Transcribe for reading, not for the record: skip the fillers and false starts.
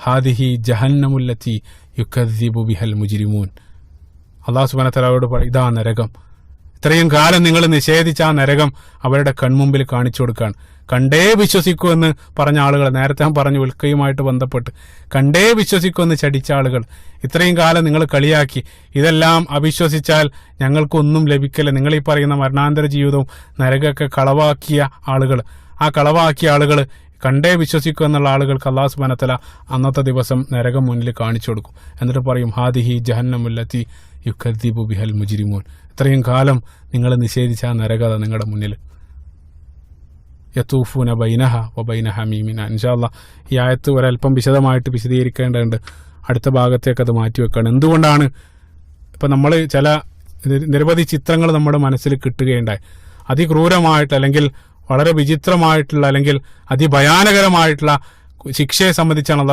ഹാദിഹി ജഹന്നമുല്ലത്തി യുക്കദ്ദിബു ബിഹൽ മുജ്രിമൂൻ. അല്ലാഹു സുബ്ഹാനഹു വ തആലയോട് പറയും, ഇതാ നരകം, ഇത്രയും കാലം നിങ്ങൾ നിഷേധിച്ച ആ നരകം അവരുടെ കൺമുമ്പിൽ കാണിച്ചു കൊടുക്കുകയാണ്. കണ്ടേ വിശ്വസിക്കൂ എന്ന് പറഞ്ഞ ആളുകൾ, നേരത്തെ ഞാൻ പറഞ്ഞു ഉൽക്കയുമായിട്ട് ബന്ധപ്പെട്ട്, കണ്ടേ വിശ്വസിക്കൂ എന്ന് ചടിച്ച ആളുകൾ, ഇത്രയും കാലം നിങ്ങൾ കളിയാക്കി, ഇതെല്ലാം അവിശ്വസിച്ചാൽ ഞങ്ങൾക്കൊന്നും ലഭിക്കില്ല, നിങ്ങൾ ഈ പറയുന്ന മരണാന്തര ജീവിതവും നരകമൊക്കെ കളവാക്കിയ ആളുകൾ, ആ കളവാക്കിയ ആളുകൾ കണ്ടേ വിശ്വസിക്കൂ എന്നുള്ള ആളുകൾക്ക് അല്ലാഹു സുബ്ഹാനഹു വ തആല അന്നത്തെ ദിവസം നരകം മുന്നിൽ കാണിച്ചു കൊടുക്കും. എന്നിട്ട് പറയും, ഹാദിഹി ജഹന്നമുല്ലത്തി യുക്കദ്ദിബു ബിഹൽ മുജ്രിമൂൻ. ഇത്രയും കാലം നിങ്ങൾ നിഷേധിച്ച ആ നരകത നിങ്ങളുടെ മുന്നിൽ. യതൂഫൂന ബൈനഹ വബൈന ഹമീമിന. ഇൻഷാ അല്ലാഹ് ഈ ആയത്ത് ഒരല്പം വിശദമായിട്ട് വിശദീകരിക്കേണ്ടതുണ്ട്. അടുത്ത ഭാഗത്തേക്ക് അത് മാറ്റിവെക്കണം. എന്തുകൊണ്ടാണ് ഇപ്പം നമ്മൾ ചില നിരവധി ചിത്രങ്ങൾ നമ്മുടെ മനസ്സിൽ കിട്ടുകയുണ്ടായി, അതിക്രൂരമായിട്ട് അല്ലെങ്കിൽ വളരെ വിചിത്രമായിട്ടുള്ള അല്ലെങ്കിൽ അതിഭയാനകരമായിട്ടുള്ള ശിക്ഷയെ സംബന്ധിച്ചാണ്